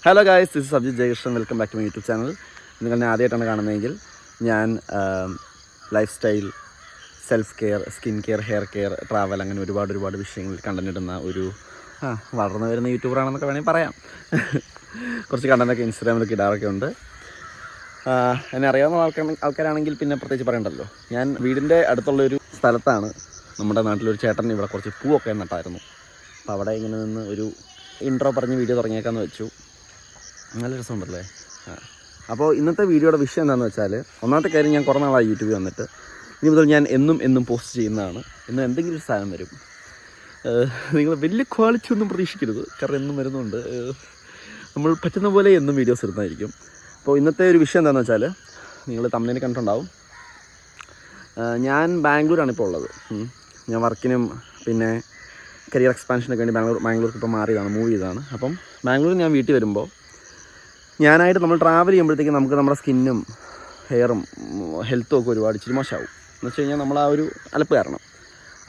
Hello guys, this is Abhijith Jayakrishnan. Welcome back to my YouTube channel. നിങ്ങൾ എന്നെ ആദ്യമായിട്ടാണ് കാണുന്നതെങ്കിൽ ഞാൻ lifestyle, self care, skin care, hair care, travel, അങ്ങനെ ഒരുപാട് വിഷയങ്ങളിൽ കണ്ടന്റിടുന്ന ഒരു വളർന്നു വരുന്ന യൂട്യൂബറാണെന്നൊക്കെ വേണമെങ്കിൽ പറയാം. കുറച്ച് കണ്ടൻറ്റൊക്കെ ഇൻസ്റ്റാഗ്രാമിലൊക്കെ ഇടാറൊക്കെ ഉണ്ട്. എന്നെ അറിയാവുന്ന ആൾക്കാരാണെങ്കിൽ പിന്നെ പ്രത്യേകിച്ച് പറയണ്ടല്ലോ. ഞാൻ വീടിൻ്റെ അടുത്തുള്ളൊരു സ്ഥലത്താണ് നമ്മുടെ നാട്ടിലൊരു ചേട്ടൻ ഇവിടെ കുറച്ച് പൂവൊക്കെ നട്ടായിരുന്നു. അപ്പോൾ അവിടെ ഇങ്ങനെ നിന്ന് ഒരു ഇൻട്രോ പറഞ്ഞ് വീഡിയോ തുടങ്ങിയേക്കാന്ന് വെച്ചു. നല്ല രസമുണ്ടല്ലേ. അപ്പോൾ ഇന്നത്തെ വീഡിയോയുടെ വിഷയം എന്താണെന്ന് വെച്ചാൽ, ഒന്നാമത്തെ കാര്യം, ഞാൻ കുറേ നാളായി യൂട്യൂബിൽ വന്നിട്ട്. ഇനി മുതൽ ഞാൻ എന്നും പോസ്റ്റ് ചെയ്യുന്നതാണ്. ഇന്ന് എന്തെങ്കിലും ഒരു സാധനം വരും. നിങ്ങൾ വലിയ ക്വാളിറ്റി ഒന്നും പ്രതീക്ഷിക്കരുത്, കാരണം എന്നും വരുന്നുണ്ട്. നമ്മൾ പറ്റുന്ന പോലെ എന്നും വീഡിയോസ് ഇടുന്നതായിരിക്കും. അപ്പോൾ ഇന്നത്തെ ഒരു വിഷയം എന്താണെന്ന് വെച്ചാൽ, നിങ്ങൾ തമിഴിൽ കണ്ടിട്ടുണ്ടാവും, ഞാൻ ബാംഗ്ലൂരാണ് ഇപ്പോൾ ഉള്ളത്. ഞാൻ വർക്കിനും പിന്നെ കരിയർ എക്സ്പാൻഷനൊക്കെ വേണ്ടി ബാംഗ്ലൂർക്ക് ഇപ്പോൾ മാറിയതാണ്, മൂവ് ചെയ്തതാണ്. അപ്പം ബാംഗ്ലൂരിൽ ഞാൻ വീട്ടിൽ വരുമ്പോൾ ഞാനായിട്ട് നമ്മൾ ട്രാവൽ ചെയ്യുമ്പോഴത്തേക്കും നമുക്ക് നമ്മുടെ സ്കിന്നും ഹെയറും ഹെൽത്തും ഒക്കെ ഒരുപാട് ഇച്ചിരി മോശമാവും. എന്ന് വെച്ച് കഴിഞ്ഞാൽ നമ്മൾ ആ ഒരു അലപ്പ് കാരണം.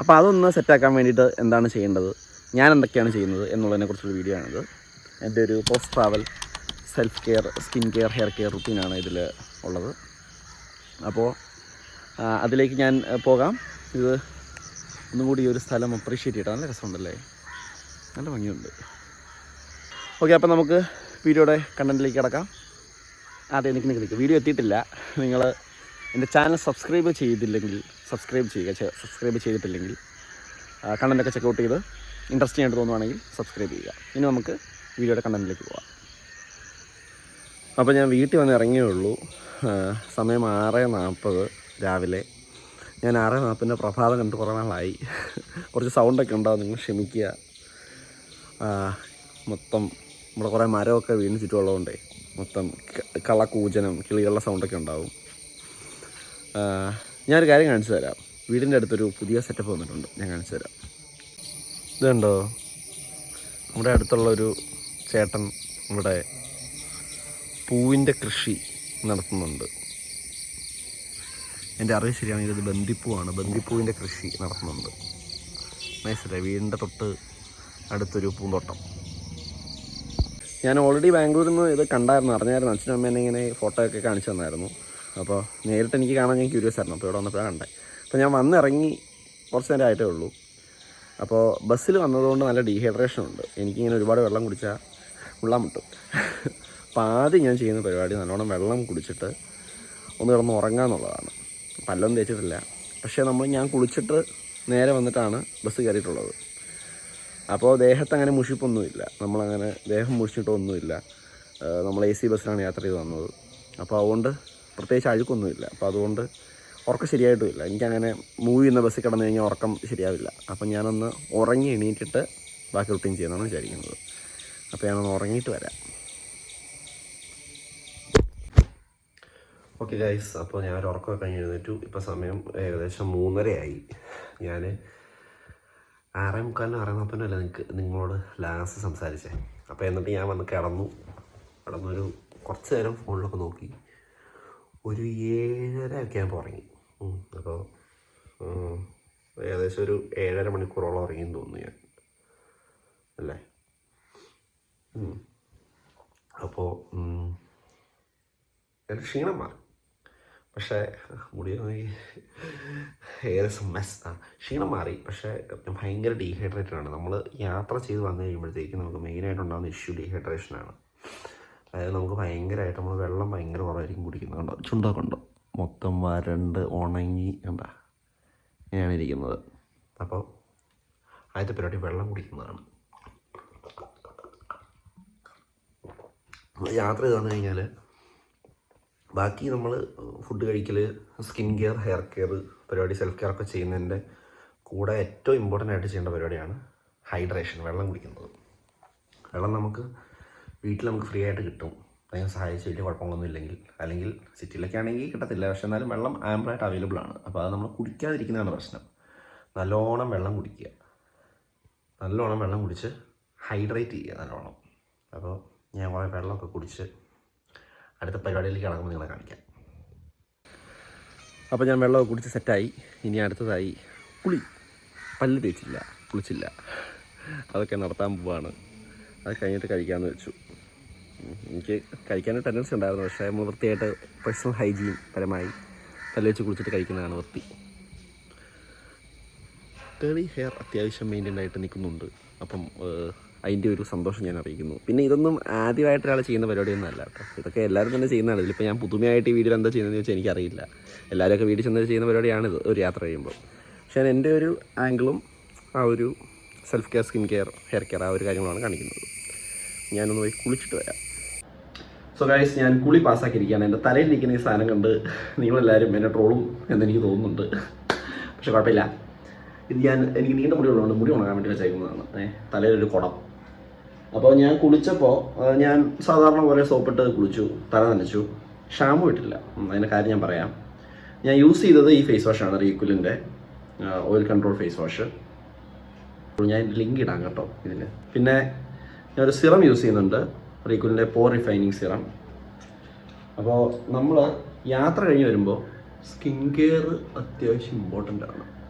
അപ്പോൾ അതൊന്ന് സെറ്റാക്കാൻ വേണ്ടിയിട്ട് എന്താണ് ചെയ്യേണ്ടത്, ഞാൻ എന്തൊക്കെയാണ് ചെയ്യുന്നത് എന്നുള്ളതിനെക്കുറിച്ചൊരു വീഡിയോ ആണിത്. എൻ്റെ ഒരു post travel self care, skin care, hair care റുട്ടീനാണ് ഇതിൽ ഉള്ളത്. അപ്പോൾ അതിലേക്ക് ഞാൻ പോകാം. ഇത് ഒന്നും കൂടി ഈ ഒരു സ്ഥലം അപ്രീഷിയേറ്റ് ചെയ്യട്ടെ. നല്ല രസമുണ്ടല്ലേ, നല്ല ഭംഗിയുണ്ട്. ഓക്കെ, അപ്പോൾ നമുക്ക് വീഡിയോയുടെ കണ്ടൻറ്റിലേക്ക് കിടക്കാം. എനിക്ക് നിൽക്കുക, വീഡിയോ എത്തിയിട്ടില്ല. നിങ്ങൾ എൻ്റെ ചാനൽ സബ്സ്ക്രൈബ് ചെയ്തില്ലെങ്കിൽ സബ്സ്ക്രൈബ് ചെയ്യുക. സബ്സ്ക്രൈബ് ചെയ്തിട്ടില്ലെങ്കിൽ കണ്ടൻറ്റൊക്കെ ചെക്കൗട്ട് ചെയ്ത് ഇൻട്രസ്റ്റിംഗ് ആയിട്ട് തോന്നുവാണെങ്കിൽ സബ്സ്ക്രൈബ് ചെയ്യുക. ഇനി നമുക്ക് വീഡിയോയുടെ കണ്ടൻറ്റിലേക്ക് പോകാം. അപ്പോൾ ഞാൻ വീട്ടിൽ വന്ന് ഇറങ്ങിയേ ഉള്ളൂ. സമയം 6:40 രാവിലെ. ഞാൻ 6:40 പ്രഭാതം കണ്ടിട്ട് കുറേ നാളായി. കുറച്ച് സൗണ്ടൊക്കെ ഉണ്ടാവും, നിങ്ങൾ ക്ഷമിക്കുക. മൊത്തം നമ്മുടെ കുറേ മരമൊക്കെ വീണ് ചുറ്റുമുള്ളതുകൊണ്ടേ മൊത്തം കളക്കൂജനം, കിളികളുടെ സൗണ്ടൊക്കെ ഉണ്ടാവും. ഞാനൊരു കാര്യം കാണിച്ചു തരാം. വീടിൻ്റെ അടുത്തൊരു പുതിയ സെറ്റപ്പ് വന്നിട്ടുണ്ട്, ഞാൻ കാണിച്ചു തരാം. ഇതുണ്ടോ, നമ്മുടെ അടുത്തുള്ളൊരു ചേട്ടൻ ഇവിടെ പൂവിൻ്റെ കൃഷി നടത്തുന്നുണ്ട്. എൻ്റെ അറിവ് ശരിയാണെങ്കിൽ ഇത് ബന്ദിപ്പൂവാണ്. ബന്ദിപ്പൂവിൻ്റെ കൃഷി നടത്തുന്നുണ്ട്. നൈസല്ലേ, വീടിൻ്റെ തൊട്ട് അടുത്തൊരു പൂന്തോട്ടം. ഞാൻ ഓൾറെഡി ബാംഗ്ലൂരിൽ നിന്ന് ഇത് കണ്ടായിരുന്നു, അറിഞ്ഞായിരുന്നു. അച്ഛനും അമ്മേനെ ഇങ്ങനെ ഫോട്ടോ ഒക്കെ കാണിച്ചു തന്നായിരുന്നു. അപ്പോൾ നേരിട്ട് എനിക്ക് കാണാൻ ഞാൻ ക്യൂരിയസ് ആയിരുന്നു. അപ്പോൾ ഇവിടെ വന്നപ്പോഴാണ് കണ്ടത്. അപ്പോൾ ഞാൻ വന്നിറങ്ങി കുറച്ച് നേരം ആയിട്ടേ ഉള്ളൂ. അപ്പോൾ ബസ്സിൽ വന്നതുകൊണ്ട് നല്ല ഡീഹൈഡ്രേഷൻ ഉണ്ട്. എനിക്കിങ്ങനെ ഒരുപാട് വെള്ളം കുടിച്ചാൽ ഉള്ളാൻ മുട്ടും. അപ്പോൾ ആദ്യം ഞാൻ ചെയ്യുന്ന പരിപാടി നല്ലോണം വെള്ളം കുടിച്ചിട്ട് ഒന്ന് കിടന്ന് ഉറങ്ങാമെന്നുള്ളതാണ്. പല്ലൊന്നും തേച്ചിട്ടില്ല. പക്ഷേ ഞാൻ കുളിച്ചിട്ട് നേരെ വന്നിട്ടാണ് ബസ് കയറിയിട്ടുള്ളത്. അപ്പോൾ ദേഹത്ത് അങ്ങനെ മുഷിപ്പൊന്നുമില്ല. നമ്മളങ്ങനെ ദേഹം മുഷിച്ചിട്ടൊന്നുമില്ല. നമ്മൾ AC ബസ്സിലാണ് യാത്ര ചെയ്ത് വന്നത്. അപ്പോൾ അതുകൊണ്ട് പ്രത്യേകിച്ച് അഴുക്കൊന്നുമില്ല. അപ്പോൾ അതുകൊണ്ട് ഉറക്കം ശരിയായിട്ടുമില്ല. എനിക്കങ്ങനെ മൂവ് ചെയ്യുന്ന ബസ്സിൽ കിടന്നു കഴിഞ്ഞാൽ ഉറക്കം ശരിയാവില്ല. അപ്പം ഞാനൊന്ന് ഉറങ്ങി എണീറ്റിട്ട് ബാക്കി റുട്ടീൻ ചെയ്യുന്നതാണ് വിചാരിക്കുന്നത്. അപ്പോൾ ഞാനൊന്ന് ഉറങ്ങിയിട്ട് വരാം. ഓക്കെ ഗൈസ്, അപ്പോൾ ഞാനൊരു ഉറക്കമൊക്കെ കഴിഞ്ഞ് എഴുന്നേറ്റു. ഇപ്പോൾ സമയം ഏകദേശം 3:30 ഞാൻ 6:45 6:40 നിങ്ങളോട് ലാസ്റ്റ് സംസാരിച്ചേ. അപ്പോൾ എന്നിട്ട് ഞാൻ വന്ന് കിടന്നൊരു കുറച്ച് നേരം ഫോണിലൊക്കെ നോക്കി. ഒരു 7:30 ഒക്കെ ആകുമ്പോൾ ഉറങ്ങി. അപ്പോൾ ഏകദേശം ഒരു 7.5 മണിക്കൂറോളം ഉറങ്ങിയെന്ന് തോന്നുന്നു ഞാൻ, അല്ലേ? അപ്പോൾ എൻ്റെ ക്ഷീണം മാറി. പക്ഷേ ഏകദേശം ക്ഷീണം മാറി. പക്ഷേ ഞാൻ ഭയങ്കര ഡീഹൈഡ്രേറ്റഡ് ആണ്. നമ്മൾ യാത്ര ചെയ്ത് വന്നു കഴിയുമ്പോഴത്തേക്കും നമുക്ക് മെയിനായിട്ടുണ്ടാകുന്ന ഇഷ്യൂ ഡീഹൈഡ്രേഷനാണ്. അതായത് നമുക്ക് ഭയങ്കരമായിട്ട് നമ്മൾ വെള്ളം ഭയങ്കര കുറവായിരിക്കും കുടിക്കുന്നത്. കണ്ടോ, ചുണ്ടൊക്കെ ഉണ്ടോ, മൊത്തം വരണ്ട് ഉണങ്ങി കണ്ടാ ഇങ്ങനെയാണ് ഇരിക്കുന്നത്. അപ്പോൾ ആദ്യത്തെ പരിപാടി വെള്ളം കുടിക്കുന്നതാണ്. യാത്ര ചെയ്ത് വന്നു കഴിഞ്ഞാൽ ബാക്കി നമ്മൾ ഫുഡ് കഴിക്കൽ, സ്കിൻ കെയർ, ഹെയർ കെയർ പരിപാടി, സെൽഫ് കെയർ ഒക്കെ ചെയ്യുന്നതിൻ്റെ കൂടെ ഏറ്റവും ഇമ്പോർട്ടൻ്റ് ആയിട്ട് ചെയ്യേണ്ട പരിപാടിയാണ് ഹൈഡ്രേഷൻ, വെള്ളം കുടിക്കുന്നത്. വെള്ളം നമുക്ക് വീട്ടിൽ ഫ്രീ ആയിട്ട് കിട്ടും. അതിനെ സഹായിച്ച് വലിയ കുഴപ്പങ്ങളൊന്നും ഇല്ലെങ്കിൽ. അല്ലെങ്കിൽ സിറ്റിയിലൊക്കെ ആണെങ്കിൽ കിട്ടത്തില്ല. പക്ഷേ എന്നാലും വെള്ളം ആമ്പിളായിട്ട് അവൈലബിൾ ആണ്. അപ്പോൾ അത് നമ്മൾ കുടിക്കാതിരിക്കുന്നതാണ് പ്രശ്നം. നല്ലോണം വെള്ളം കുടിക്കുക. നല്ലോണം വെള്ളം കുടിച്ച് ഹൈഡ്രേറ്റ് ചെയ്യുക നല്ലോണം. അപ്പോൾ ഞാൻ കുറേ വെള്ളമൊക്കെ കുടിച്ച് അടുത്ത പരിപാടിയിലേക്ക് കിടക്കുമ്പോൾ നിങ്ങളെ കാണിക്കാം. അപ്പോൾ ഞാൻ വെള്ളമൊക്കെ കുടിച്ച് സെറ്റായി. ഇനി അടുത്തതായി പല്ല് തേച്ചില്ല, കുളിച്ചില്ല, അതൊക്കെ നടത്താൻ പോവാണ്. അത് കഴിഞ്ഞിട്ട് കഴിക്കാമെന്ന് വെച്ചു. എനിക്ക് കഴിക്കാനൊരു ടെൻഡൻസി ഉണ്ടായിരുന്നു, പക്ഷേ നമ്മൾ വൃത്തിയായിട്ട് പേഴ്സണൽ ഹൈജീൻ പരമായി തല വെച്ച് കുളിച്ചിട്ട് കഴിക്കുന്നതാണ് വൃത്തി. കേളി ഹെയർ അത്യാവശ്യം മെയിൻറ്റൈൻ ആയിട്ട് നിൽക്കുന്നുണ്ട്. അപ്പം അതിൻ്റെ ഒരു സന്തോഷം ഞാൻ അറിയിക്കുന്നു. പിന്നെ ഇതൊന്നും ആദ്യമായിട്ട് ഒരാൾ ചെയ്യുന്ന പരിപാടിയൊന്നും അല്ല കേട്ടോ, ഇതൊക്കെ എല്ലാവരും തന്നെ ചെയ്യുന്നതാണ്. ഇതിലിപ്പോൾ ഞാൻ പുതുമയായിട്ട് ഈ വീഡിയോയിൽ എന്താ ചെയ്യുന്നതെന്ന് വെച്ചാൽ എനിക്കറിയില്ല. എല്ലാവരുമൊക്കെ വീട്ടിൽ ചെന്ന് ചെയ്യുന്ന പരിപാടിയാണിത് ഒരു യാത്ര കഴിയുമ്പോൾ. പക്ഷേ ഞാൻ എൻ്റെ ഒരു ആംഗിളും ആ ഒരു self care, skin care, hair care ആ ഒരു കാര്യങ്ങളാണ് കാണിക്കുന്നത്. ഞാനൊന്ന് പോയി കുളിച്ചിട്ട് വരാം. സോ ഗൈസ്, ഞാൻ കുളി പാസ്സാക്കിയിരിക്കുകയാണ്. എൻ്റെ തലയിലിരിക്കുന്ന ഈ സാധനം കണ്ട് നിങ്ങളെല്ലാവരും എന്നെ ട്രോളും എന്നെനിക്ക് തോന്നുന്നുണ്ട്. പക്ഷെ കുഴപ്പമില്ല, ഇത് എനിക്ക് നീണ്ട മുടി ഉള്ളതുകൊണ്ട് മുടി ഉണങ്ങാൻ വേണ്ടി വെച്ചേക്കുന്നതാണ്. തലയിലൊരു കുടം. അപ്പോൾ ഞാൻ കുളിച്ചപ്പോൾ ഞാൻ സാധാരണ പോലെ സോപ്പിട്ട് കുളിച്ചു, തല നനച്ചു, ഷാമ്പു ഇട്ടില്ല. അതിൻ്റെ കാര്യം ഞാൻ പറയാം. ഞാൻ യൂസ് ചെയ്തത് ഈ ഫേസ് വാഷാണ്, റീക്വലിൻ്റെ ഓയിൽ കൺട്രോൾ ഫേസ് വാഷ്. ഞാൻ ലിങ്ക് ഇടാം കേട്ടോ ഇതിൽ. പിന്നെ ഞാനൊരു സിറം യൂസ് ചെയ്യുന്നുണ്ട്, റീക്വലിൻ്റെ പോർ റിഫൈനിങ് സിറം. അപ്പോൾ നമ്മൾ യാത്ര കഴിഞ്ഞ് വരുമ്പോൾ സ്കിൻ കെയർ അത്യാവശ്യം ഇമ്പോർട്ടൻ്റ് ആണ്.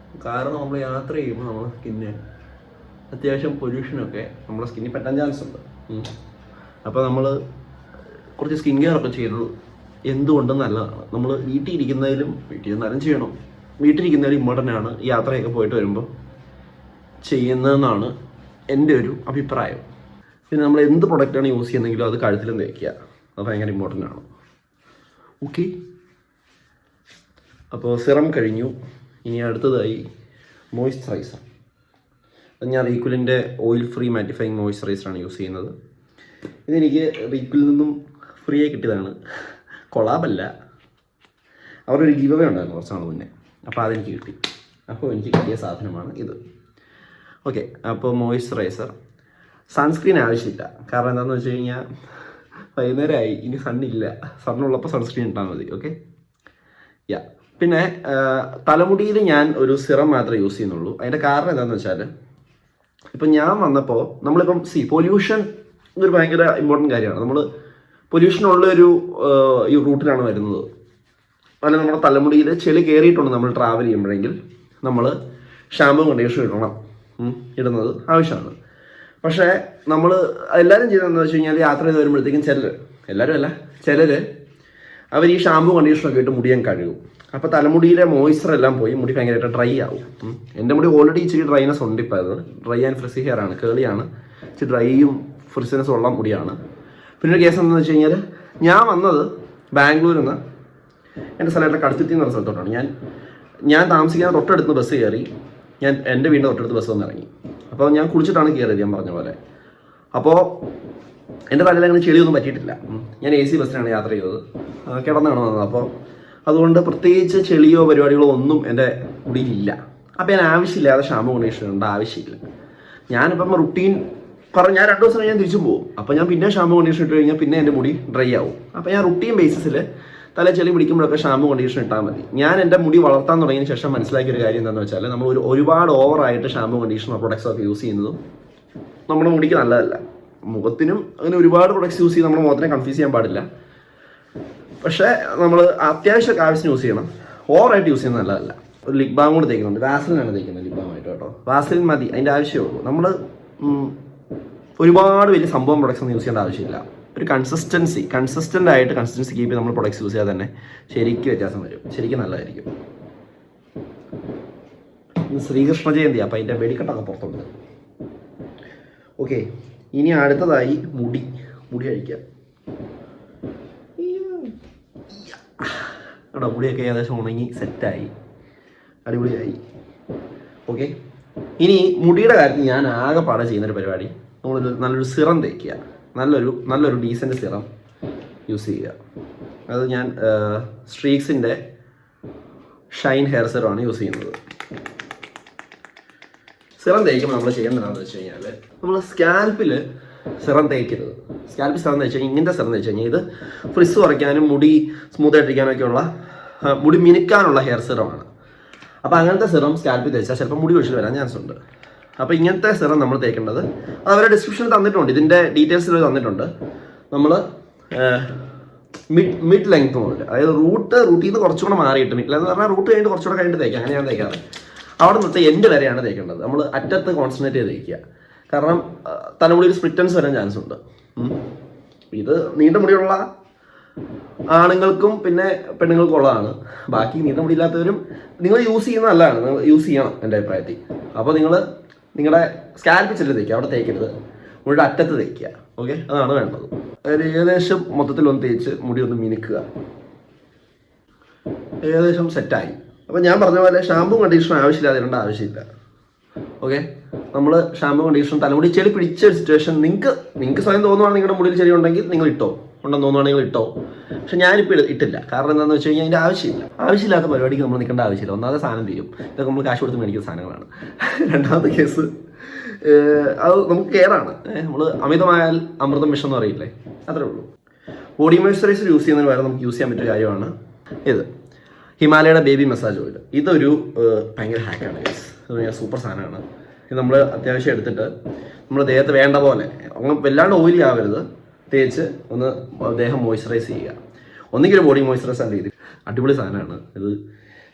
കാരണം നമ്മൾ യാത്ര ചെയ്യുമ്പോൾ നമ്മുടെ സ്കിന്നെ അത്യാവശ്യം പൊല്യൂഷനൊക്കെ നമ്മുടെ സ്കിന്നിൽ പറ്റാൻ ചാൻസ് ഉണ്ട്. അപ്പോൾ നമ്മൾ കുറച്ച് സ്കിൻ കെയർ ഒക്കെ ചെയ്തത് എന്തുകൊണ്ടും നല്ലതാണ്. നമ്മൾ വീട്ടിൽ നിന്നാലും ചെയ്യണം. വീട്ടിലിരിക്കുന്നതിലും ഇമ്പോർട്ടൻ്റ് ആണ് യാത്രയൊക്കെ പോയിട്ട് വരുമ്പോൾ ചെയ്യുന്നതെന്നാണ് എൻ്റെ ഒരു അഭിപ്രായം. പിന്നെ നമ്മൾ എന്ത് പ്രൊഡക്റ്റാണ് യൂസ് ചെയ്യുന്നതെങ്കിലും അത് കഴുത്തിലും തേക്കുക, അത് ഭയങ്കര ഇമ്പോർട്ടൻ്റ് ആണ്. ഓക്കെ, അപ്പോൾ സിറം കഴിഞ്ഞു. ഇനി അടുത്തതായി മോയ്സ്ചറൈസർ. ഞാൻ റീക്വലിൻ്റെ ഓയിൽ ഫ്രീ മാറ്റിഫൈങ് മോയ്സ്ചറൈസറാണ് യൂസ് ചെയ്യുന്നത്. ഇതെനിക്ക് റീക്വലിൽ നിന്നും ഫ്രീ ആയി കിട്ടിയതാണ്, കൊളാബല്ല. അവരൊരു ഗിവ് അവേ ഉണ്ടായിരുന്നു കുറച്ച് നാൾ മുന്നേ, അപ്പോൾ അതെനിക്ക് കിട്ടി. അപ്പോൾ എനിക്ക് കിട്ടിയ സാധനമാണ് ഇത്. ഓക്കെ, അപ്പോൾ മോയ്സ്ചറൈസർ. സൺസ്ക്രീൻ ആവശ്യമില്ല, കാരണം എന്താണെന്ന് വെച്ച് കഴിഞ്ഞാൽ വൈകുന്നേരമായി, ഇനി സണ്ണില്ല. സണ്ണുള്ളപ്പോൾ സൺസ്ക്രീൻ ഇട്ടാൽ മതി. ഓക്കെ, യാ. പിന്നെ തലമുടിയിൽ ഞാൻ ഒരു സിറം മാത്രമേ യൂസ് ചെയ്യുന്നുള്ളൂ. അതിൻ്റെ കാരണം എന്താണെന്ന് വെച്ചാൽ, ഇപ്പം ഞാൻ വന്നപ്പോൾ നമ്മളിപ്പം പൊല്യൂഷൻ ഒരു ഭയങ്കര ഇമ്പോർട്ടൻറ്റ് കാര്യമാണ്. നമ്മൾ പൊല്യൂഷനുള്ളൊരു ഈ റൂട്ടിലാണ് വരുന്നത്. അല്ല, നമ്മുടെ തലമുടിയിൽ ചെളി കയറിയിട്ടുണ്ട് നമ്മൾ ട്രാവൽ ചെയ്യുമ്പോഴെങ്കിൽ നമ്മൾ ഷാമ്പൂ കണ്ടീഷണർ ഇടുന്നത് ആവശ്യമാണ്. പക്ഷേ നമ്മൾ എല്ലാവരും ചെയ്തതെന്ന് വെച്ച് കഴിഞ്ഞാൽ യാത്ര ചെയ്ത് വരുമ്പോഴത്തേക്കും ചിലർ അവർ ഈ ഷാമ്പൂ കണ്ടീഷണറൊക്കെ ഇട്ട് മുടിയാൻ കഴുകും. അപ്പോൾ തലമുടിയിലെ മോയ്സ്ചർ എല്ലാം പോയി മുടി ഭയങ്കരമായിട്ട് ഡ്രൈ ആവും. എൻ്റെ മുടി ഓൾറെഡി ഇച്ചിരി ഡ്രൈനെസ് ഉണ്ട്. ഇപ്പോൾ അത് ഡ്രൈ ആൻഡ് ഫ്രിസി ഹെയർ ആണ്, കേളിയാണ്. ഇച്ചിരി ഡ്രൈയും ഫ്രിസിനെസ്സും ഉള്ള മുടിയാണ്. പിന്നെ ഒരു കേസ് എന്താണെന്ന് വെച്ച് കഴിഞ്ഞാൽ, ഞാൻ വന്നത് ബാംഗ്ലൂരിൽ നിന്ന് എൻ്റെ സ്ഥലമായിട്ട് കടുത്തുത്തി എന്ന് പറഞ്ഞ സ്ഥലത്തോട്ടാണ്. ഞാൻ താമസിക്കാൻ തൊട്ടടുത്ത് ബസ് കയറി, ഞാൻ എൻ്റെ വീടിൻ്റെ തൊട്ടടുത്ത് ബസ് വന്ന് ഇറങ്ങി. അപ്പോൾ ഞാൻ കുളിച്ചിട്ടാണ് കയറിയത്, ഞാൻ പറഞ്ഞ പോലെ. അപ്പോൾ എൻ്റെ തലയിൽ അങ്ങനെ ചെളിയൊന്നും പറ്റിയിട്ടില്ല. ഞാൻ AC ബസ്സിനാണ് യാത്ര ചെയ്തത്, കിടന്നാണ് വന്നത്. അപ്പോൾ അതുകൊണ്ട് പ്രത്യേകിച്ച് ചെളിയോ പരിപാടികളോ ഒന്നും എൻ്റെ മുടിയിലില്ല. അപ്പോൾ ഞാൻ ആവശ്യമില്ലാതെ ഷാമ്പൂ കണ്ടീഷണർ ഇടേണ്ട ആവശ്യമില്ല. ഞാനിപ്പം റുട്ടീൻ പറഞ്ഞ് ഞാൻ 2 ദിവസം കഴിഞ്ഞാൽ തിരിച്ചു പോകും. അപ്പോൾ ഞാൻ പിന്നെ ഷാമ്പൂ കണ്ടീഷണർ ഇട്ട് കഴിഞ്ഞാൽ പിന്നെ എൻ്റെ മുടി ഡ്രൈ ആവും. അപ്പോൾ ഞാൻ റുട്ടീൻ ബേസിസിൽ തല ചെളി പിടിക്കുമ്പോഴൊക്കെ ഷാമ്പൂ കണ്ടീഷണർ ഇട്ടാൽ മതി. ഞാൻ എൻ്റെ മുടി വളർത്താൻ തുടങ്ങിയതിന് ശേഷം മനസ്സിലാക്കിയ ഒരു കാര്യം എന്താണെന്ന് വെച്ചാൽ, നമ്മൾ ഒരുപാട് ഓവറായിട്ട് ഷാമ്പൂ കണ്ടീഷണർ പ്രൊഡക്ട്സ് ഒക്കെ യൂസ് ചെയ്യുന്നതും നമ്മുടെ മുടിക്ക് നല്ലതല്ല. മുഖത്തിനും അങ്ങനെ ഒരുപാട് പ്രൊഡക്ട്സ് യൂസ് ചെയ്ത് നമ്മുടെ മുഖത്തിനെ കൺഫ്യൂസ് ചെയ്യാൻ പാടില്ല. പക്ഷേ നമ്മൾ അത്യാവശ്യം ആവശ്യം യൂസ് ചെയ്യണം, ഓവറായിട്ട് യൂസ് ചെയ്യുന്നത് നല്ലതല്ല. ഒരു ലിപ് ബാം കൂടെ തേക്കുന്നുണ്ട്, വാസലിനാണ് തേക്കുന്നത് ലിപ് ബാമായിട്ട് കേട്ടോ. വാസലിൻ മതി, അതിൻ്റെ ആവശ്യമേ ഉള്ളൂ. നമ്മൾ ഒരുപാട് വലിയ സംഭവം പ്രൊഡക്ട്സ് ഒന്നും യൂസ് ചെയ്യേണ്ട ആവശ്യമില്ല. ഒരു കൺസിസ്റ്റൻ്റ് ആയിട്ട് കൺസിസ്റ്റൻസി കീപ്പ് ചെയ്ത് നമ്മൾ പ്രൊഡക്ട്സ് യൂസ് ചെയ്യാതെ തന്നെ ശരിക്കും വ്യത്യാസം വരും, ശരിക്കും നല്ലതായിരിക്കും. ശ്രീകൃഷ്ണ ജയന്തി, അപ്പോൾ അതിൻ്റെ വെടിക്കെട്ടൊക്കെ പുറത്തുണ്ട്. ഓക്കെ, ഇനി അടുത്തതായി മുടി അഴിക്കാം. കേട്ടോ, മുടിയൊക്കെ ഏകദേശം ഉണങ്ങി സെറ്റായി, അടിപൊളിയായി. ഓക്കെ, ഇനി മുടിയുടെ കാര്യത്തിൽ ഞാൻ ആകെപ്പാടെ ചെയ്യുന്നൊരു പരിപാടി, നല്ലൊരു സിറം തേക്കുക. നല്ലൊരു ഡീസൻറ്റ് സിറം യൂസ് ചെയ്യുക. അത് ഞാൻ സ്ട്രീക്സിൻ്റെ ഷൈൻ ഹെയർ സിറമാണ് യൂസ് ചെയ്യുന്നത്. സിറം തേക്കുമ്പോൾ നമ്മൾ ചെയ്യേണ്ടതെന്ന് വെച്ച് കഴിഞ്ഞാൽ, നമ്മൾ സ്കാൽപ്പിൽ സിറം തേക്കരുത്. സ്കാൽപ്പിൽ സിറം തേച്ച് കഴിഞ്ഞാൽ, ഇങ്ങനത്തെ സിറം തേച്ച് കഴിഞ്ഞാൽ ഇത് ഫ്രിസ് കുറയ്ക്കാനും മുടി സ്മൂത്ത് ആയിട്ടിരിക്കാനൊക്കെയുള്ള, മുടി മിനുക്കാനുള്ള ഹെയർ സിറമാണ്. അപ്പോൾ അങ്ങനത്തെ സിറം സ്കാൽപ്പിൽ തേച്ചാൽ ചിലപ്പോൾ മുടി ഒഴിച്ചിൽ വരാൻ ചാൻസ് ഉണ്ട്. അപ്പോൾ ഇങ്ങനത്തെ സിറം നമ്മൾ തേക്കേണ്ടത്, അവരുടെ ഡിസ്ക്രിപ്ഷനിൽ തന്നിട്ടുണ്ട്, ഇതിൻ്റെ ഡീറ്റെയിൽസിൽ തന്നിട്ടുണ്ട്. നമ്മൾ മിഡ് ലെങ്ത് മുതൽ, അതായത് റൂട്ടിൽ നിന്ന് കുറച്ചുകൂടെ മാറിയിട്ട്, മിഡ് ലെങ്ത് എന്ന് പറഞ്ഞാൽ റൂട്ട് കഴിഞ്ഞിട്ട് കുറച്ചുകൂടെ കഴിഞ്ഞിട്ട് തേക്കുക, അങ്ങനെ ഞാൻ തേക്കാറ്. അവിടെ നിന്നിട്ട് എൻഡ് വരെയാണ് തേക്കേണ്ടത്. നമ്മൾ അറ്റത്ത് കോൺസെൻട്രേറ്റ് ചെയ്ത് തേക്കുക. കാരണം തലമുടിയിൽ സ്പ്ലിറ്റൻസ് വരാൻ ചാൻസ് ഉണ്ട്. ഇത് നീണ്ട മുടിയുള്ള ആണുങ്ങൾക്കും പിന്നെ പെണ്ണുങ്ങൾക്കും ഉള്ളതാണ്. ബാക്കി നീണ്ട മുടിയില്ലാത്തവരും നിങ്ങൾ യൂസ് ചെയ്യുന്ന നല്ലതാണ്, നിങ്ങൾ യൂസ് ചെയ്യണം എൻ്റെ അഭിപ്രായത്തിൽ. അപ്പോൾ നിങ്ങൾ നിങ്ങളുടെ സ്കാൽപ്പിൽ ചെല്ലു തേക്കുക, അവിടെ തേക്കരുത്, മുടിയുടെ അറ്റത്ത് തേക്കുക. ഓക്കെ, അതാണ് വേണ്ടത്. ഒരു ഏകദേശം മൊത്തത്തിലൊന്ന് തേച്ച് മുടി ഒന്ന് മിനുക്കുക. ഏകദേശം സെറ്റായി. അപ്പോൾ ഞാൻ പറഞ്ഞ പോലെ ഷാമ്പും കണ്ടീഷണറും ആവശ്യമില്ലാതെ ഇടേണ്ട ആവശ്യമില്ല. ഓക്കെ, നമ്മൾ ഷാമ്പു കണ്ടീഷണർ തലമുടി ചെളി പിടിച്ച ഒരു സിറ്റുവേഷൻ നിങ്ങൾക്ക് സ്വയം തോന്നുവാണെങ്കിൽ നിങ്ങളുടെ മുടിയിൽ ചെളി ഉണ്ടെങ്കിൽ നിങ്ങൾ ഇട്ടോ, ഉണ്ടെന്ന് തോന്നുവാണെങ്കിൽ ഇട്ടോ. പക്ഷെ ഞാനിപ്പോൾ ഇട്ടില്ല. കാരണം എന്താണെന്ന് വെച്ച് കഴിഞ്ഞാൽ അതിൻ്റെ ആവശ്യമില്ലാത്ത പരിപാടിക്ക് നമ്മൾ നിൽക്കേണ്ട ആവശ്യമില്ല. ഒന്നാമത്തെ സാധനം തീരും, ഇതൊക്കെ നമ്മൾ കാശ് കൊടുത്ത് മേടിക്കുന്ന സാധനങ്ങളാണ്. രണ്ടാമത്തെ കേസ് അത് നമുക്ക് കെയറാണ്. നമ്മൾ അമിതമായാൽ അമൃതം വിഷം എന്ന് പറയില്ലേ, അത്രേ ഉള്ളൂ. ബോഡി മോയ്സ്ചറൈസർ യൂസ് ചെയ്യുന്നതിന് വേറെ നമുക്ക് യൂസ് ചെയ്യാൻ പറ്റിയ കാര്യമാണ് ഇത്, ഹിമാലയയുടെ ബേബി മസാജ് ഓയിൽ. ഇതൊരു ഭയങ്കര ഹാക്കാണ് ഗൈസ്. ഇത് സൂപ്പർ സാധനമാണ്. ഇത് നമ്മൾ അത്യാവശ്യം എടുത്തിട്ട് നമ്മൾ ദേഹത്ത് വേണ്ട പോലെ അങ്ങനെ വല്ലാണ്ട് ഓയിലി ആവരുത്, തേച്ച് ഒന്ന് ദേഹം മോയ്സ്ചറൈസ് ചെയ്യുക. ഒന്നുകിൽ ബോഡി മോയ്സ്ചറൈസർ രീതി അടിപൊളി സാധനമാണ് ഇത്.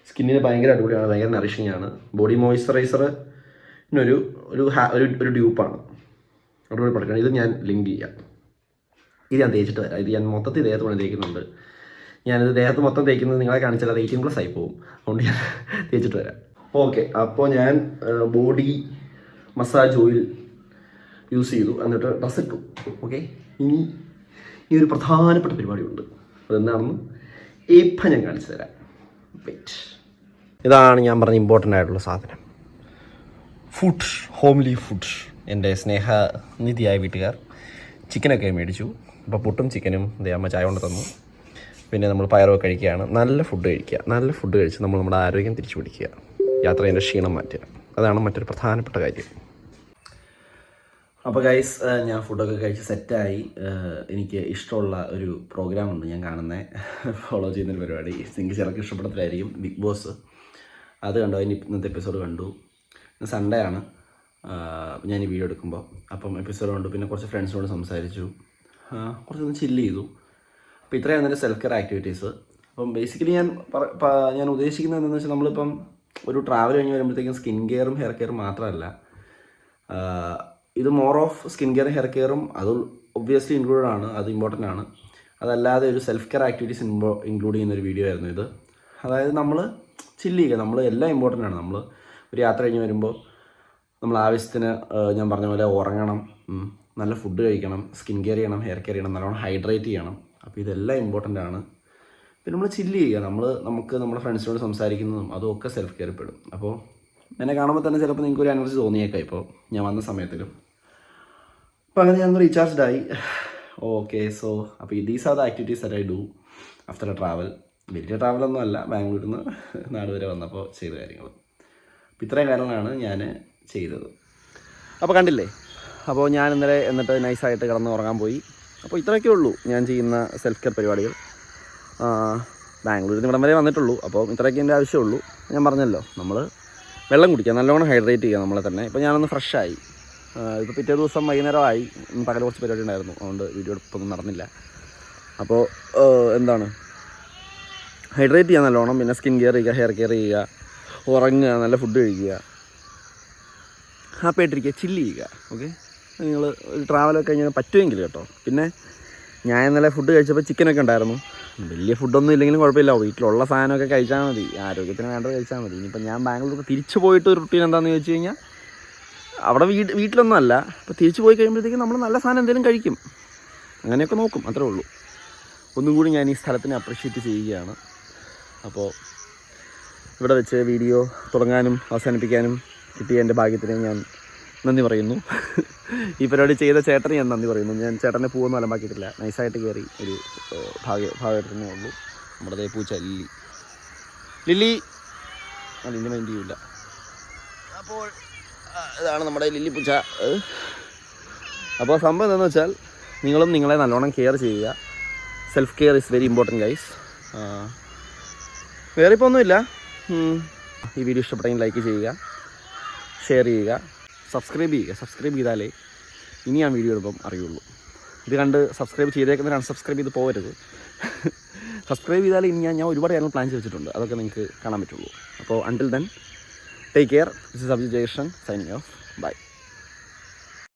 സ്കിന്നിന് ഭയങ്കര അടിപൊളിയാണ്, ഭയങ്കര നറിഷിംഗ് ആണ്. ബോഡി മോയ്സ്ചറൈസറിനൊരു ഒരു ഡ്യൂപ്പാണ്, അടിപൊളി പ്രൊഡക്റ്റാണ്. ഇത് ഞാൻ ലിങ്ക് ചെയ്യാം. ഇത് ഞാൻ തേച്ചിട്ട് വരാം. ഇത് ഞാൻ മൊത്തത്തിൽ ദേഹത്ത് കൊണ്ട് തേക്കുന്നുണ്ട്. ഞാനിത് ദേഹത്ത് മൊത്തം തേക്കുന്നത് നിങ്ങളെ കാണിച്ചാൽ അത് 18+ ആയി പോകും. അതുകൊണ്ട് ഞാൻ തേച്ചിട്ട് വരാം. ഓക്കെ, അപ്പോൾ ഞാൻ ബോഡി മസാജ് ഓയിൽ യൂസ് ചെയ്തു, എന്നിട്ട് ഡ്രസ്സ് ഇട്ടു. ഓക്കെ, ഇനി ഒരു പ്രധാനപ്പെട്ട പരിപാടിയുണ്ട്. അതെന്താണെന്ന് ഇപ്പം ഞാൻ കാണിച്ചു തരാം. വെയിറ്റ്. ഇതാണ് ഞാൻ പറഞ്ഞ ഇമ്പോർട്ടൻ്റ് ആയിട്ടുള്ള സാധനം, ഫുഡ്, ഹോംലി ഫുഡ്. എൻ്റെ സ്നേഹനിധിയായ വീട്ടുകാർ ചിക്കനൊക്കെ മേടിച്ചു. അപ്പോൾ പുട്ടും ചിക്കനും അമ്മ ചായ കൊണ്ട് തന്നു. പിന്നെ നമ്മൾ പയറൊക്കെ കഴിക്കുകയാണ്. നല്ല ഫുഡ് കഴിക്കുക. നല്ല ഫുഡ് കഴിച്ച് നമ്മൾ നമ്മുടെ ആരോഗ്യം തിരിച്ചു പിടിക്കുക, യാത്രേൻ്റെ ക്ഷീണം മാറ്റുക. അതാണ് മറ്റൊരു പ്രധാനപ്പെട്ട കാര്യം. അപ്പോൾ ഗൈസ്, ഞാൻ ഫുഡൊക്കെ കഴിച്ച് സെറ്റായി. എനിക്ക് ഇഷ്ടമുള്ള ഒരു പ്രോഗ്രാമുണ്ട് ഞാൻ കാണുന്നത്, ഫോളോ ചെയ്യുന്നൊരു പരിപാടി. നിങ്ങൾക്ക് ചിലർക്ക് ഇഷ്ടപ്പെടത്തില്ലായിരിക്കും, ബിഗ് ബോസ്. അത് കണ്ടു, അതിന് ഇന്നത്തെ എപ്പിസോഡ് കണ്ടു. സൺഡേ ആണ് ഞാൻ ഈ വീഡിയോ എടുക്കുമ്പോൾ. അപ്പം എപ്പിസോഡ് കണ്ടു. പിന്നെ കുറച്ച് ഫ്രണ്ട്സിനോട് സംസാരിച്ചു, കുറച്ചൊന്ന് ചില്ല് ചെയ്തു. അപ്പോൾ ഇത്രയാണ് എൻ്റെ സെൽഫ് കെയർ ആക്ടിവിറ്റീസ്. അപ്പം ബേസിക്കലി ഞാൻ ഉദ്ദേശിക്കുന്നത് എന്താണെന്ന് വെച്ചാൽ, നമ്മളിപ്പം ഒരു ട്രാവൽ കഴിഞ്ഞ് വരുമ്പോഴത്തേക്കും സ്കിൻ കെയറും ഹെയർ കെയറും മാത്രമല്ല, ഇത് മോർ ഓഫ് സ്കിൻ കെയറും ഹെയർ കെയറും അത് ഒബ്വിയസ്ലി ഇൻക്ലൂഡഡ് ആണ്, അത് ഇമ്പോർട്ടൻ്റ് ആണ്. അതല്ലാതെ ഒരു സെൽഫ് കെയർ ആക്ടിവിറ്റീസ് ഇൻക്ലൂഡ് ചെയ്യുന്നൊരു വീഡിയോ ആയിരുന്നു ഇത്. അതായത് നമ്മൾ ചില്ല് ചെയ്യുക, നമ്മൾ എല്ലാം ഇമ്പോർട്ടൻ്റ് ആണ്. നമ്മൾ ഒരു യാത്ര കഴിഞ്ഞ് വരുമ്പോൾ നമ്മൾ ആവശ്യത്തിന് ഞാൻ പറഞ്ഞ പോലെ ഉറങ്ങണം, നല്ല ഫുഡ് കഴിക്കണം, സ്കിൻ കെയർ ചെയ്യണം, ഹെയർ കെയർ ചെയ്യണം, നല്ലോണം ഹൈഡ്രേറ്റ് ചെയ്യണം. അപ്പോൾ ഇതെല്ലാം ഇമ്പോർട്ടൻ്റ് ആണ്. പിന്നെ നമ്മൾ ചില്ല് ചെയ്യുക, നമുക്ക് നമ്മുടെ ഫ്രണ്ട്സിനോട് സംസാരിക്കുന്നതും അതുമൊക്കെ സെൽഫ് കെയർ പെടും. അപ്പോൾ എന്നെ കാണുമ്പോൾ തന്നെ ചിലപ്പോൾ നിങ്ങൾക്ക് ഒരു എനർജി തോന്നിയേക്കാം ഇപ്പോൾ ഞാൻ വന്ന സമയത്തിലും. അപ്പോൾ അങ്ങനെ ഞാൻ റീചാർജ്ഡായി. ഓക്കെ, സോ അപ്പോൾ these are the activities that I do after A travel. വലിയ ട്രാവലൊന്നും അല്ല, ബാംഗ്ലൂരിൽ നിന്ന് നാട് വരെ വന്നപ്പോൾ ചെയ്ത കാര്യങ്ങൾ. അപ്പോൾ ഇത്രയും കാര്യങ്ങളാണ് ഞാൻ ചെയ്തത്. അപ്പോൾ കണ്ടില്ലേ, അപ്പോൾ ഞാൻ ഇന്നലെ എന്നിട്ട് നൈസായിട്ട് കിടന്ന് ഉറങ്ങാൻ പോയി. അപ്പോൾ ഇത്രയൊക്കെ ഉള്ളൂ ഞാൻ ചെയ്യുന്ന സെൽഫ് കെയർ പരിപാടികൾ. ബാംഗ്ലൂരിൽ നിന്ന് ഇവിടം വരെ വന്നിട്ടുള്ളൂ. അപ്പോൾ ഇത്രയൊക്കെ എൻ്റെ ആവശ്യമുള്ളൂ. ഞാൻ പറഞ്ഞല്ലോ, നമ്മൾ വെള്ളം കുടിക്കുക, നല്ലോണം ഹൈഡ്രേറ്റ് ചെയ്യുക നമ്മളെ തന്നെ. ഇപ്പോൾ ഞാനൊന്ന് ഫ്രഷായി. ഇപ്പോൾ പിറ്റേ ദിവസം വൈകുന്നേരമായി. പകൽ കുറച്ച് പരിപാടി ഉണ്ടായിരുന്നു, അതുകൊണ്ട് വീഡിയോ എടുപ്പൊന്നും നടന്നില്ല. അപ്പോൾ എന്താണ്, ഹൈഡ്രേറ്റ് ചെയ്യുക നല്ലോണം. പിന്നെ സ്കിൻ കെയർ ചെയ്യുക, ഹെയർ കെയർ ചെയ്യുക, ഉറങ്ങുക, നല്ല ഫുഡ് കഴിക്കുക, ഹാപ്പി ആയിട്ടിരിക്കുക, ചില്ല് ചെയ്യുക. ഓക്കെ, നിങ്ങൾ ഒരു ട്രാവലൊക്കെ കഴിഞ്ഞാൽ പറ്റുമെങ്കിൽ കേട്ടോ. പിന്നെ ഞാൻ ഇന്നലെ ഫുഡ് കഴിച്ചപ്പോൾ ചിക്കനൊക്കെ ഉണ്ടായിരുന്നു. വലിയ ഫുഡൊന്നും ഇല്ലെങ്കിലും കുഴപ്പമില്ല, വീട്ടിലുള്ള സാധനമൊക്കെ കഴിച്ചാൽ മതി, ആരോഗ്യത്തിന് വേണ്ടത് കഴിച്ചാൽ മതി. ഇനിയിപ്പോൾ ഞാൻ ബാംഗ്ലൂർക്ക് തിരിച്ചു പോയിട്ട് ഒരു റുട്ടീൻ എന്താണെന്ന് ചോദിച്ചു കഴിഞ്ഞാൽ, അവിടെ വീട്ടിലൊന്നും അല്ല, അപ്പോൾ തിരിച്ചു പോയി കഴിയുമ്പോഴത്തേക്കും നമ്മൾ നല്ല സാധനം എന്തെങ്കിലും കഴിക്കും, അങ്ങനെയൊക്കെ നോക്കും, അത്രേ ഉള്ളൂ. ഒന്നും കൂടി ഞാൻ ഈ സ്ഥലത്തിനെ അപ്രിഷ്യേറ്റ് ചെയ്യുകയാണ്. അപ്പോൾ ഇവിടെ വെച്ച് വീഡിയോ തുടങ്ങാനും അവസാനിപ്പിക്കാനും കിട്ടിയ എൻ്റെ ഭാഗ്യത്തിന് ഞാൻ നന്ദി പറയുന്നു. ഈ പരിപാടി ചെയ്ത ചേട്ടന് ഞാൻ നന്ദി പറയുന്നു. ഞാൻ ചേട്ടനെ പൂവൊന്നും അലമ്പാക്കിയിട്ടില്ല, നൈസായിട്ട് കയറി ഒരു ഭാഗമായിട്ട് തന്നെ ഉള്ളൂ. നമ്മുടെ പൂച്ച ലില്ലി അതിൻ്റെ മൈൻഡ് ചെയ്യില്ല. അപ്പോൾ ഇതാണ് നമ്മുടെ ലില്ലി പൂച്ച. അപ്പോൾ സംഭവം എന്താണെന്ന് വെച്ചാൽ, നിങ്ങളും നിങ്ങളെ നല്ലോണം കെയർ ചെയ്യുക. Self care is very important guys. വേറെ ഇപ്പോൾ ഒന്നുമില്ല. ഈ വീഡിയോ ഇഷ്ടപ്പെട്ടെങ്കിൽ ലൈക്ക് ചെയ്യുക, ഷെയർ ചെയ്യുക, സബ്സ്ക്രൈബ് ചെയ്യുക. സബ്സ്ക്രൈബ് ചെയ്താലേ ഇനി ഞാൻ വീഡിയോ ഇടുമ്പം അറിയുള്ളൂ. ഇത് കണ്ട് സബ്സ്ക്രൈബ് ചെയ്തേക്കുന്നവർ അൺസബ്സ്ക്രൈബ് ചെയ്ത് പോകരുത്. സബ്സ്ക്രൈബ് ചെയ്താലേ ഇനി ഞാൻ ഒരുപാട് കാര്യങ്ങൾ പ്ലാൻ ചെയ്ത് വെച്ചിട്ടുണ്ട്, അതൊക്കെ നിങ്ങൾക്ക് കാണാൻ പറ്റുള്ളൂ. അപ്പോൾ until then, take care. This is Abhijith Jayakrishnan signing off. By.